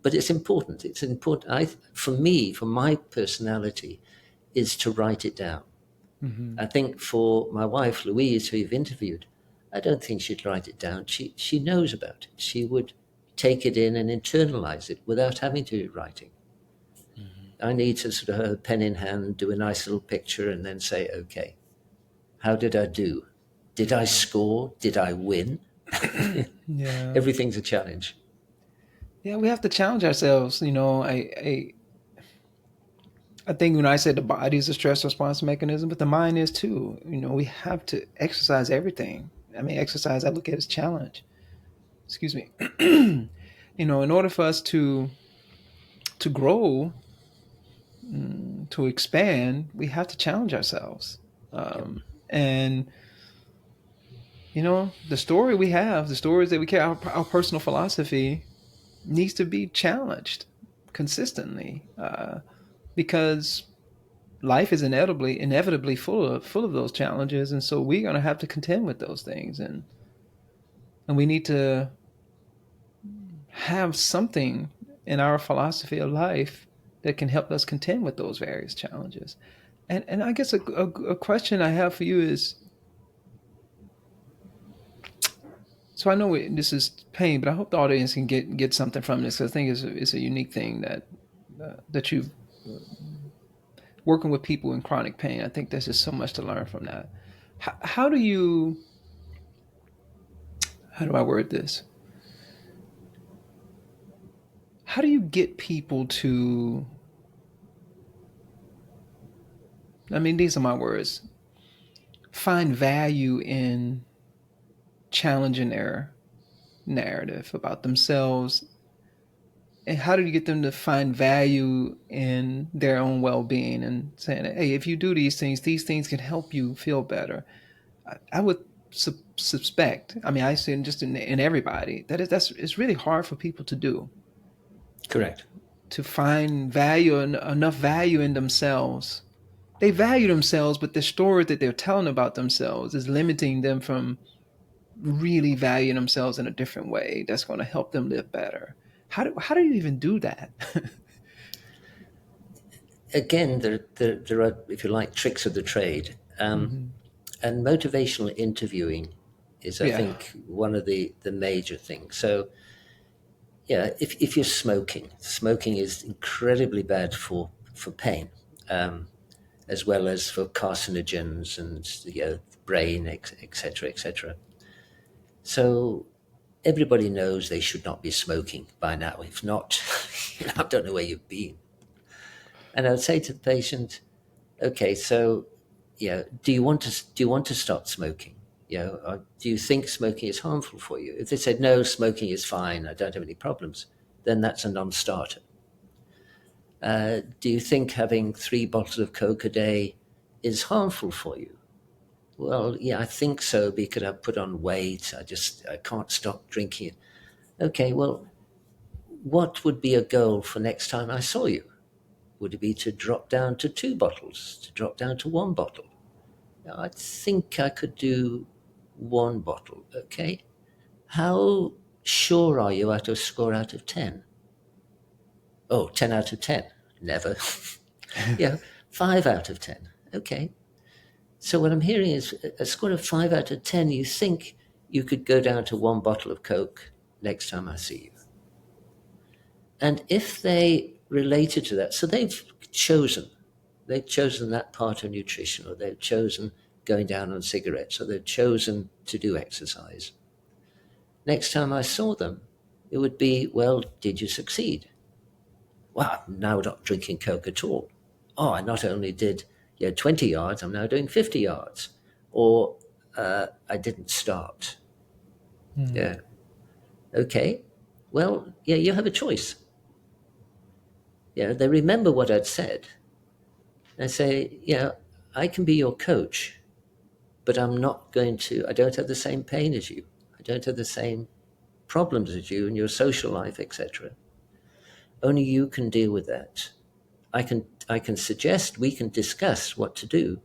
But it's important. It's important. For me, for my personality, is to write it down. Mm-hmm. I think for my wife Louise, who you've interviewed, I don't think she'd write it down. She knows about it. She would take it in and internalize it without having to do writing. I need to sort of have a pen in hand, do a nice little picture, and then say, okay, how did I do? Did I score? Did I win? Yeah. Everything's a challenge. Yeah, we have to challenge ourselves. I think when I said the body is a stress response mechanism, but the mind is too. We have to exercise everything. I mean, exercise I look at as challenge. Excuse me. In order for us to grow, to expand, we have to challenge ourselves. Yep. And the story we have, the stories that we care, our personal philosophy needs to be challenged consistently, because life is inevitably full of those challenges, and so we're going to have to contend with those things, and we need to have something in our philosophy of life that can help us contend with those various challenges. And I guess a question I have for you is, so I know this is pain, but I hope the audience can get something from this. 'Cause I think it's a unique thing that you working with people in chronic pain. I think there's just so much to learn from that. How do you, how do I word this? How do you get people to, I mean, these are my words, find value in challenging their narrative about themselves? And how do you get them to find value in their own well-being and saying, hey, if you do these things can help you feel better? I would suspect, I mean, I see just in everybody, that's it's really hard for people to do, Correct. to find value and enough value in themselves. They value themselves, but the story that they're telling about themselves is limiting them from really valuing themselves in a different way that's going to help them live better. How do you even do that? Again, there are, if you like, tricks of the trade. Hmm. And motivational interviewing is, I Yeah. think, one of the major things. So, yeah, if you're smoking is incredibly bad for pain, um, as well as for carcinogens and brain, etc., etc. So everybody knows they should not be smoking by now. If not, I don't know where you've been. And I would say to the patient, okay, so do you want to stop smoking? Or do you think smoking is harmful for you? If they said no, smoking is fine, I don't have any problems, then that's a non-starter. Do you think having 3 bottles of Coke a day is harmful for you? Well, yeah, I think so because I've put on weight. I can't stop drinking it. Okay, well, what would be a goal for next time I saw you? Would it be to drop down to 2 bottles, to drop down to 1 bottle? I think I could do 1 bottle. Okay. How sure are you out of score out of 10? Oh, 10 out of 10. Never. Yeah, 5 out of 10. Okay. So what I'm hearing is a score of 5 out of 10, you think you could go down to 1 bottle of Coke next time I see you. And if they related to that, so they've chosen that part of nutrition, or they've chosen going down on cigarettes, or they've chosen to do exercise. Next time I saw them, it would be, well, did you succeed? Well, I'm now not drinking Coke at all. Oh, I not only did 20 yards, I'm now doing 50 yards. Or I didn't start. Mm. Yeah. Okay. Well, yeah, you have a choice. Yeah, they remember what I'd said. I say, I can be your coach, but I don't have the same pain as you. I don't have the same problems as you in your social life, etc. Only you can deal with that. I can suggest, we can discuss what to do,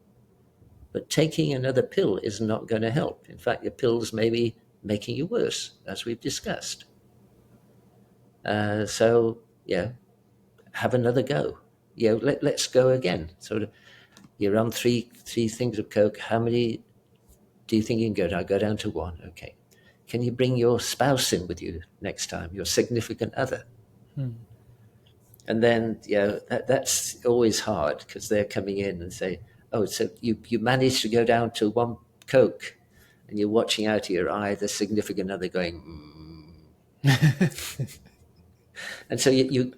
but taking another pill is not going to help. In fact, your pills may be making you worse, as we've discussed. So, have another go. Let's go again. Sort of, you're on three things of Coke. How many do you think you can go down? Go down to 1. Okay. Can you bring your spouse in with you next time, your significant other? Mm. And then, that's always hard because they're coming in and say, oh, so you managed to go down to 1 Coke, and you're watching out of your eye the significant other going, And so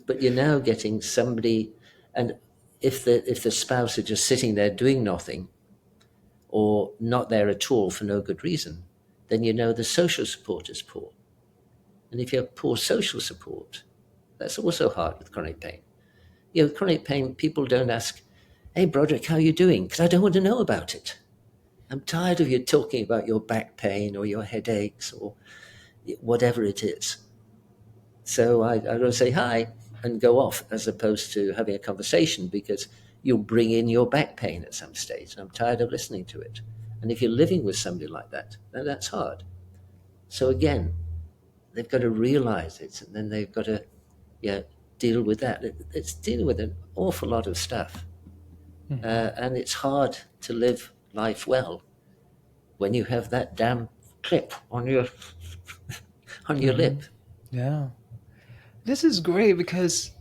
but you're now getting somebody, and if the spouse are just sitting there doing nothing or not there at all for no good reason, then you know the social support is poor. And if you have poor social support, that's also hard with chronic pain. With chronic pain, people don't ask, "Hey, Broderick, how are you doing?" Because I don't want to know about it. I'm tired of you talking about your back pain or your headaches or whatever it is. So I will say hi and go off, as opposed to having a conversation, because you'll bring in your back pain at some stage. And I'm tired of listening to it. And if you're living with somebody like that, then that's hard. So again, they've got to realize it, and then they've got to deal with that. It's dealing with an awful lot of stuff. And it's hard to live life well when you have that damn clip on your lip. Yeah. This is great because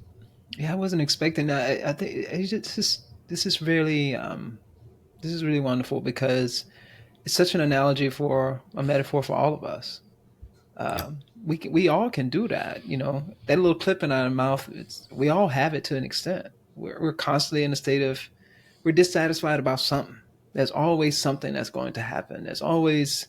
I wasn't expecting that. I think this is really wonderful because it's such an analogy for a metaphor for all of us. We all can do that. That little clip in our mouth. We all have it to an extent. We're constantly in a state of we're dissatisfied about something. There's always something that's going to happen. There's always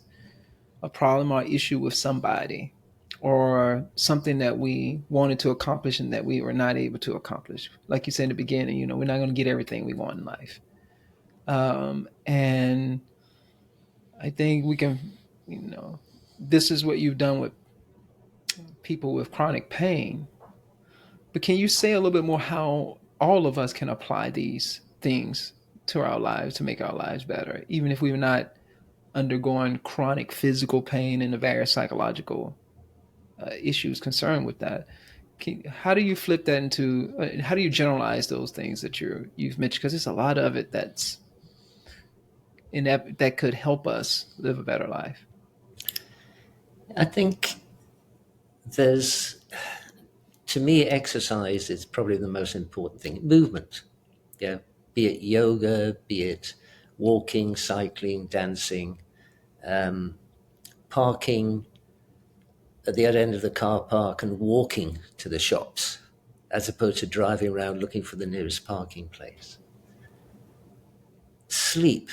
a problem or issue with somebody, or something that we wanted to accomplish and that we were not able to accomplish. Like you said in the beginning, we're not going to get everything we want in life. And I think we can, this is what you've done with people with chronic pain. But can you say a little bit more how all of us can apply these things to our lives to make our lives better, even if we're not undergoing chronic physical pain and the various psychological issues concerned with that? How do you flip that into? How do you generalize those things that you've mentioned? Because there's a lot of it that's in that could help us live a better life. I think to me, exercise is probably the most important thing. Movement, be it yoga, be it walking, cycling, dancing, parking at the other end of the car park and walking to the shops, as opposed to driving around looking for the nearest parking place. Sleep.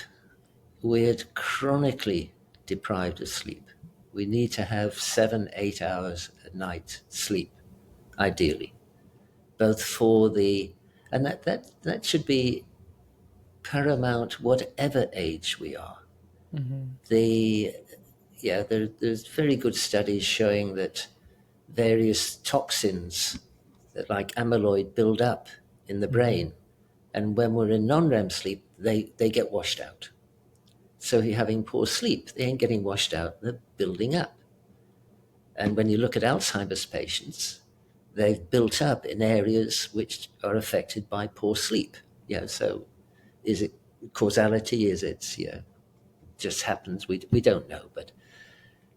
We're chronically deprived of sleep. We need to have 7-8 hours a night sleep, ideally, both for and that should be paramount whatever age we are. Mm-hmm. There's very good studies showing that various toxins that, like amyloid, build up in the brain, and when we're in non-REM sleep, they get washed out. So if you're having poor sleep, they ain't getting washed out, they're building up. And when you look at Alzheimer's patients, they've built up in areas which are affected by poor sleep. So is it causality? Is it just happens? We don't know, but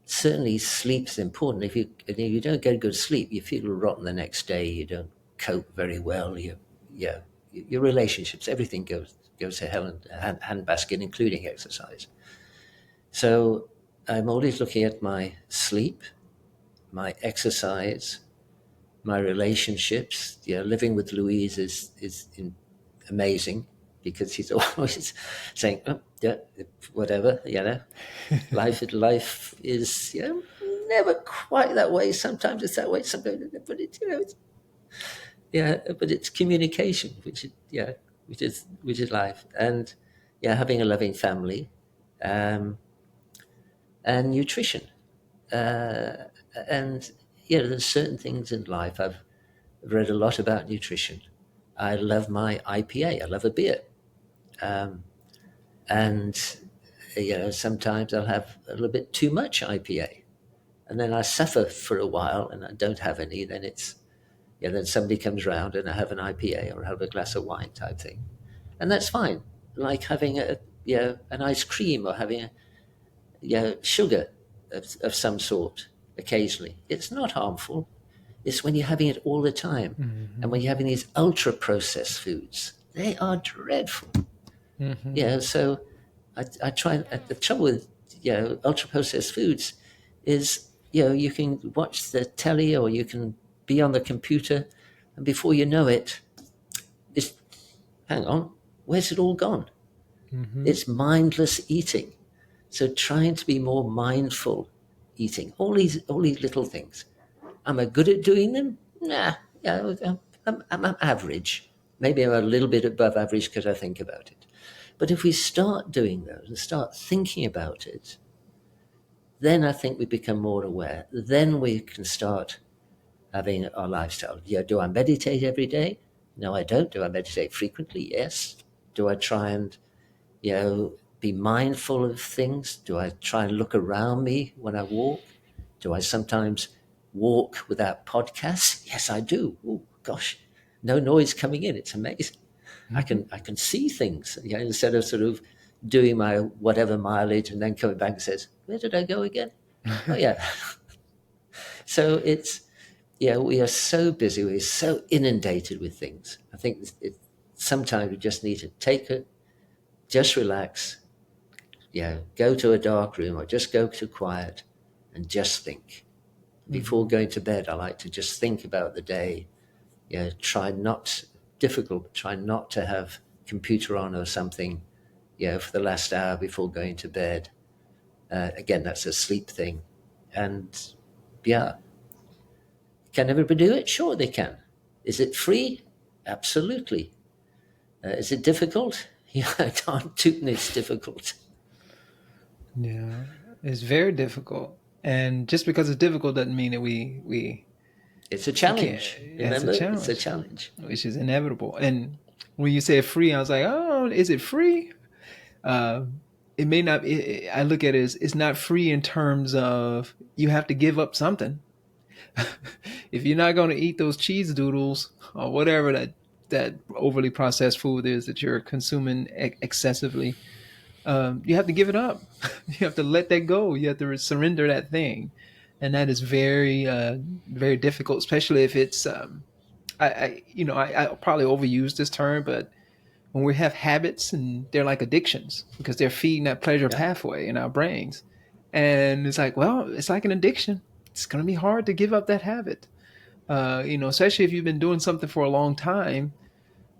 certainly sleep's important. If you don't get good sleep, you feel rotten the next day. You don't cope very well. Your relationships, everything goes to hell in a handbasket, including exercise. So I'm always looking at my sleep, my exercise, my relationships. Living with Louise is amazing, because he's always saying, "Oh, yeah, whatever, life is never quite that way. Sometimes it's that way. Sometimes, but but it's communication, which is life, and having a loving family, and nutrition, and there's certain things in life. I've read a lot about nutrition. I love my IPA. I love a beer, and sometimes I'll have a little bit too much IPA, and then I suffer for a while, and I don't have any. Then then somebody comes round and I have an IPA or have a glass of wine type thing, and that's fine. Like having an ice cream, or having sugar of some sort occasionally. It's not harmful. It's when you're having it all the time, mm-hmm. and when you're having these ultra processed foods, they are dreadful. Mm-hmm. So I try. The trouble with ultra processed foods is you can watch the telly, or you can be on the computer, and before you know it, it's, hang on, where's it all gone? Mm-hmm. It's mindless eating. So trying to be more mindful eating, all these little things. Am I good at doing them? Nah, yeah, I'm average. Maybe I'm a little bit above average because I think about it. But if we start doing those and start thinking about it, then I think we become more aware. Then we can start having our lifestyle. Yeah, do I meditate every day? No, I don't. Do I meditate frequently? Yes. Do I try and, be mindful of things? Do I try and look around me when I walk? Do I sometimes walk without podcasts? Yes, I do. Oh gosh, no noise coming in. It's amazing. Mm-hmm. I can see things. Instead of sort of doing my whatever mileage and then coming back and says, where did I go again? Oh yeah. So it's, we are so busy. We're so inundated with things. I think sometimes we just need to take it, just relax, go to a dark room or just go to quiet and just think. Before Mm-hmm. going to bed, I like to just think about the day. Try not difficult, but try not to have computer on or something, for the last hour before going to bed. Again, that's a sleep thing. And yeah, can everybody do it? Sure, they can. Is it free? Absolutely. Is it difficult? Yeah, I can't tootin' it's difficult. Yeah, it's very difficult, and just because it's difficult doesn't mean that It's a we can't. challenge. That's a Remember, it's a challenge, challenge. which is inevitable. And when you say free, I was like, oh, is it free? Uh, it may not. I look at it as it's not free in terms of you have to give up something. If you're not going to eat those cheese doodles or whatever that overly processed food is that you're consuming excessively, you have to give it up. You have to let that go. You have to surrender that thing, and that is very, very difficult, especially if it's. I probably overuse this term, but when we have habits and they're like addictions because they're feeding that pleasure Yeah. pathway in our brains, and it's like, well, it's like an addiction. It's going to be hard to give up that habit. Especially if you've been doing something for a long time,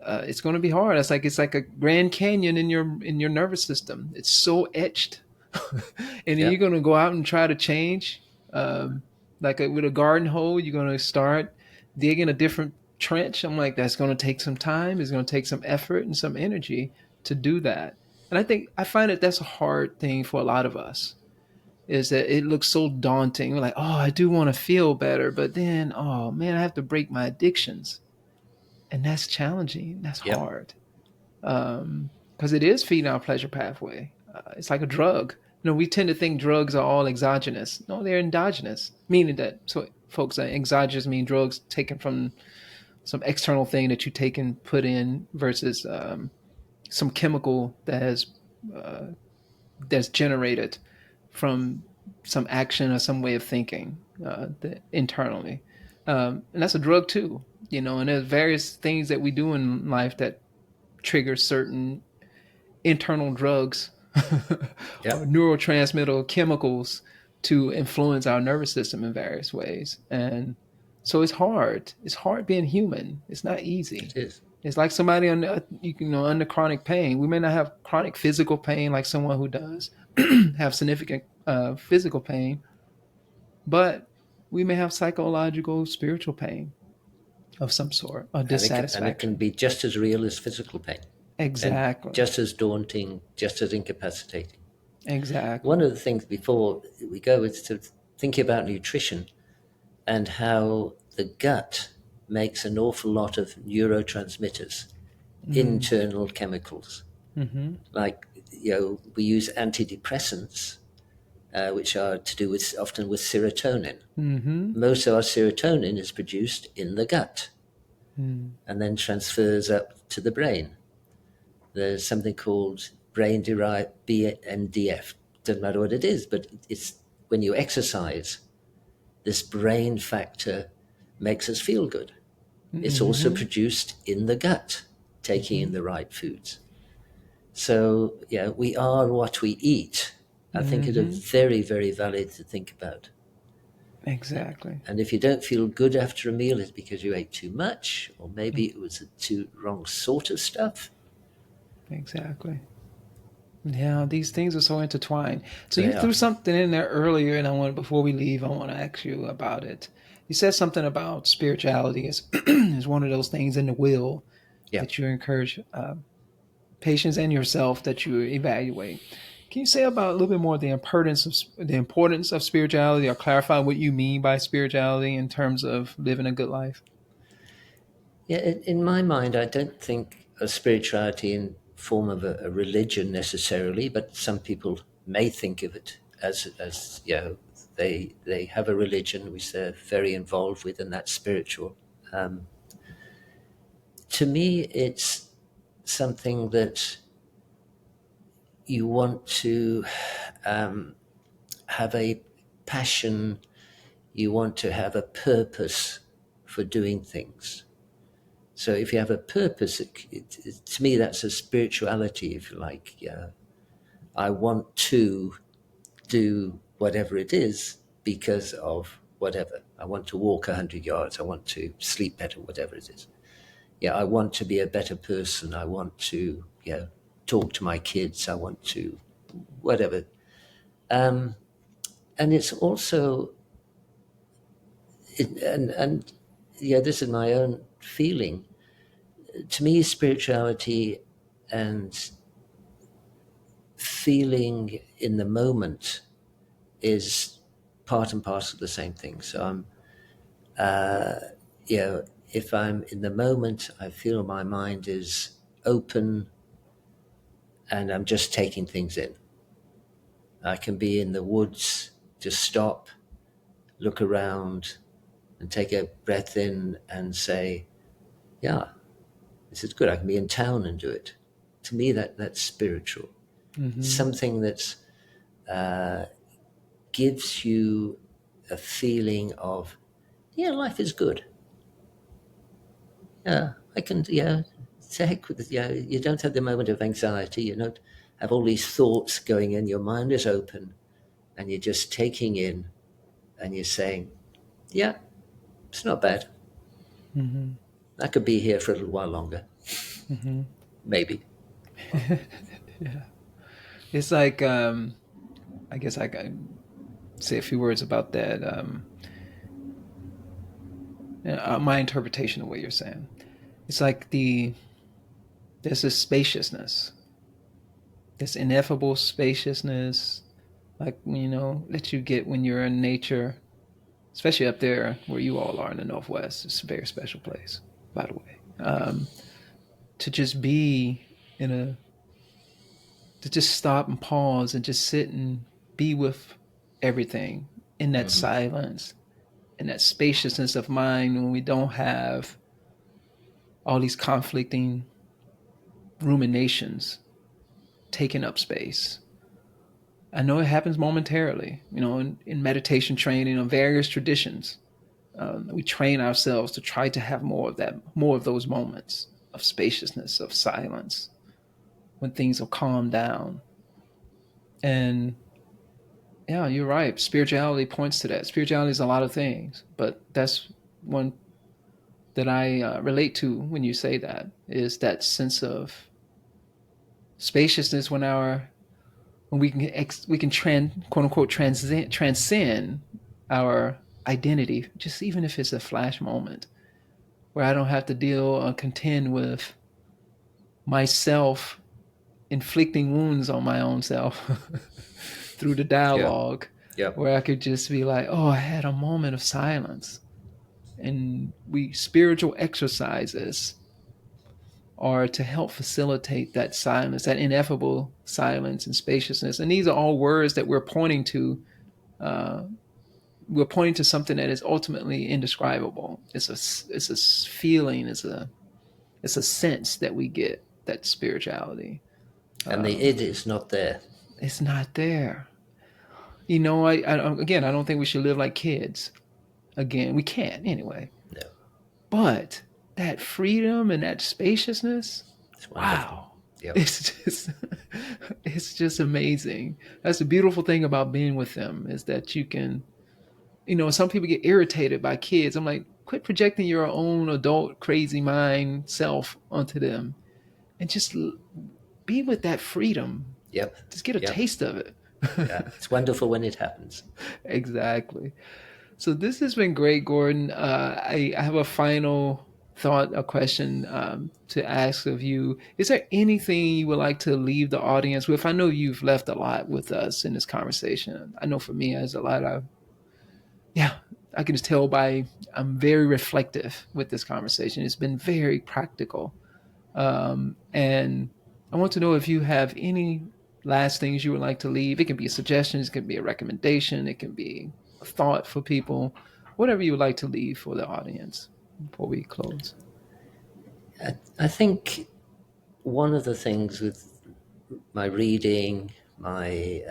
it's going to be hard. It's like a Grand Canyon in your nervous system. It's so etched, and then Yeah. you're going to go out and try to change. With a garden hole, you're going to start digging a different trench. I'm like, that's going to take some time. It's going to take some effort and some energy to do that. And I find that that's a hard thing for a lot of us. Is that it looks so daunting? We're like, oh, I do want to feel better, but then, oh man, I have to break my addictions, and that's challenging. That's Yep. hard because it is feeding our pleasure pathway. It's like a drug. We tend to think drugs are all exogenous. No, they're endogenous, meaning that so folks exogenous mean drugs taken from some external thing that you take and put in versus some chemical uh, that's generated from some action or some way of thinking internally, and that's a drug too. And there's various things that we do in life that trigger certain internal drugs or Yep. neurotransmitter chemicals to influence our nervous system in various ways. And so it's hard. It's hard being human. It's not easy. It is. It's like somebody under chronic pain. We may not have chronic physical pain like someone who does have significant physical pain, but we may have psychological, spiritual pain of some sort, or And it can dissatisfaction. be just as real as physical pain and Exactly. just as daunting, just as incapacitating. One Exactly. of the things before we go is to think about nutrition and how the gut makes an awful lot of neurotransmitters, Mm. internal chemicals. Mm-hmm. Like, we use antidepressants, which are to do with often with serotonin. Mm-hmm. Most of our serotonin is produced in the gut Mm. and then transfers up to the brain. There's something called brain derived BNDF. Doesn't matter what it is, but it's when you exercise, this brain factor makes us feel good. It's also Mm-hmm. produced in the gut, taking Mm-hmm. in the right foods. So, we are what we eat. I think it's a Mm-hmm. very, very valid to think about. Exactly. And if you don't feel good after a meal, it's because you ate too much, or maybe Mm, it was the too wrong sort of stuff. exactly. Yeah, these things are so intertwined. So you They are. threw something in there earlier, and before we leave, I want to ask you about it. You said something about spirituality is is one of those things in the will Yeah. that you encourage patients and yourself that you evaluate. Can you say about a little bit more the importance of spirituality, or clarify what you mean by spirituality in terms of living a good life? Yeah, in my mind, I don't think of spirituality in form of a religion necessarily, but some people may think of it as they have a religion which they're very involved with, and that's spiritual. Um, to me, it's something that you want to um, have a passion, you want to have a purpose for doing things. So if you have a purpose, to me, that's a spirituality, if you like. Yeah, I want to do whatever it is because of whatever. I want to walk 100 yards. I want to sleep better, whatever it is. Yeah, I want to be a better person. I want to, talk to my kids. I want to, whatever. Um, and it's also, and yeah, this is my own feeling. To me, spirituality and feeling in the moment is part and parcel of the same thing. So uh, if I'm in the moment, I feel my mind is open and I'm just taking things in. I can be in the woods, just stop, look around, and take a breath in and say, yeah, this is good. I can be in town and do it. To me, that's spiritual. It's Mm-hmm. something that uh, gives you a feeling of, yeah, life is good. Yeah, I can, yeah, to heck with it. Yeah, you don't have the moment of anxiety. You don't have all these thoughts going in. Your mind is open and you're just taking in and you're saying, yeah, it's not bad. Mm-hmm. I could be here for a little while longer, Mm-hmm. maybe. Well, Yeah. It's like I guess I can say a few words about that. My interpretation of what you're saying. It's like there's this spaciousness, this ineffable spaciousness, like that you get when you're in nature, especially up there where you all are in the Northwest. It's a very special place, by the way. thank you. To just be in a to just stop and pause and just sit and be with everything in that Hmm. silence, in that spaciousness of mind when we don't have all these conflicting ruminations taking up space. I know it happens momentarily, in meditation training of various traditions. We train ourselves to try to have more of those moments of spaciousness, of silence, when things have calmed down. And yeah, you're right. Spirituality points to that. Spirituality is a lot of things, but that's one that I relate to when you say that is that sense of spaciousness when we can quote unquote transcend our identity, just even if it's a flash moment where I don't have to deal or contend with myself inflicting wounds on my own self through the Yeah, dialogue, yeah. where I could just be like, oh, I had a moment of silence. And we spiritual exercises are to help facilitate that silence, that ineffable silence and spaciousness. And these are all words that we're pointing to. Uh, we're pointing to something that is ultimately indescribable. It's a feeling. It's a sense that we get. That spirituality. And the Um, id is not there. it's not there. Again, I don't think we should live like kids. Again, we can't anyway. No, But that freedom and that spaciousness, it's wonderful. wow, Yep. it's just it's just amazing. That's the beautiful thing about being with them is that you can some people get irritated by kids. I'm like, quit projecting your own adult crazy mind self onto them, and just be with that freedom. Yep. Just get a Yep. taste of it. Yeah. It's wonderful when it happens. Exactly. So this has been great, Gordon. I have a final thought, a question to ask of you. Is there anything you would like to leave the audience with? I know you've left a lot with us in this conversation. I know for me, there's a lot of, I can just tell I'm very reflective with this conversation. It's been very practical. And I want to know if you have any last things you would like to leave. It can be suggestions, it can be a recommendation, it can be a thought for people, whatever you would like to leave for the audience before we close. I think one of the things with my reading, my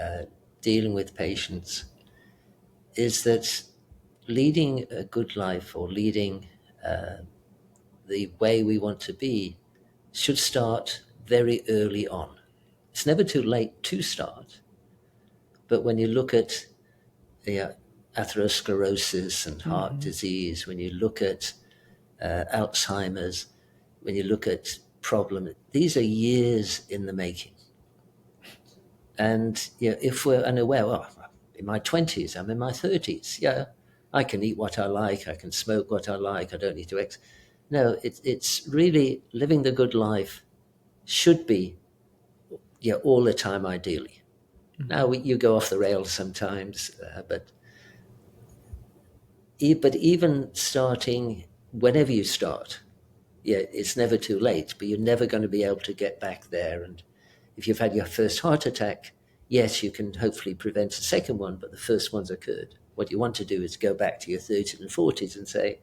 dealing with patients, is that leading a good life or leading the way we want to be should start very early on. It's never too late to start, but when you look at atherosclerosis and heart disease, when you look at Alzheimer's, when you look at problems, these are years in the making. And if we're unaware, in my 20s, I'm in my 30s, I can eat what I like, I can smoke what I like, I don't need to No, it's really living the good life should be all the time, ideally. Now you go off the rails sometimes, but even starting whenever you start, it's never too late, but you're never going to be able to get back there. And if you've had your first heart attack, yes, you can hopefully prevent a second one, but the first one's occurred. What you want to do is go back to your 30s and 40s and say,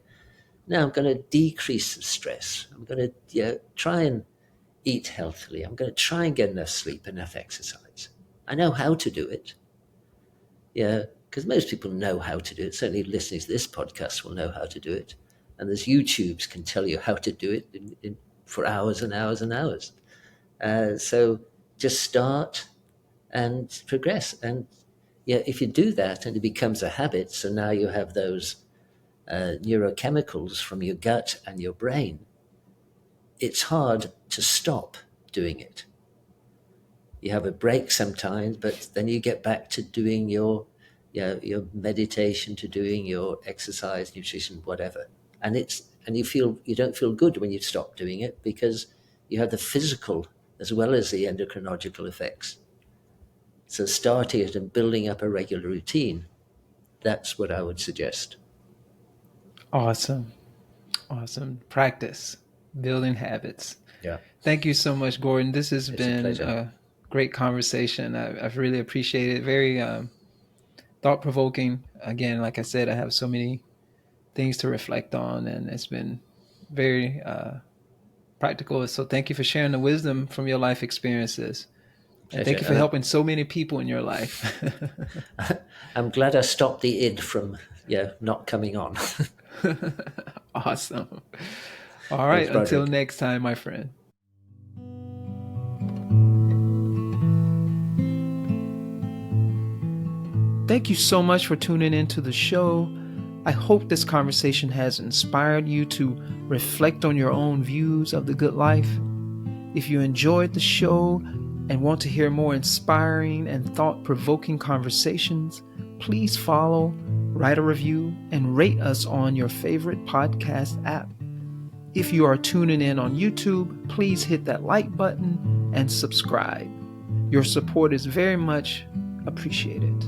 now I'm going to decrease the stress. I'm going to try and eat healthily. I'm going to try and get enough sleep, enough exercise. I know how to do it. Because most people know how to do it. Certainly listening to this podcast will know how to do it. And there's YouTubes can tell you how to do it for hours and hours and hours. So just start and progress. And if you do that and it becomes a habit, so now you have those neurochemicals from your gut and your brain, it's hard to stop doing it. You have a break sometimes, but then you get back to doing your meditation, to doing your exercise, nutrition, whatever. And you don't feel good when you stop doing it, because you have the physical as well as the endocrinological effects. So starting it and building up a regular routine, that's what I would suggest. Awesome. Practice, building habits. Yeah. Thank you so much, Gordon. This has been a great conversation. I've really appreciated it. Very thought-provoking. Again, like I said, I have so many things to reflect on, and it's been very practical. So thank you for sharing the wisdom from your life experiences. And thank you for helping so many people in your life. I'm glad I stopped the id from not coming on. Awesome. All right. Thanks, until next time, my friend. Thank you so much for tuning into the show. I hope this conversation has inspired you to reflect on your own views of the good life. If you enjoyed the show and want to hear more inspiring and thought-provoking conversations, please follow, write a review, and rate us on your favorite podcast app. If you are tuning in on YouTube, please hit that like button and subscribe. Your support is very much appreciated.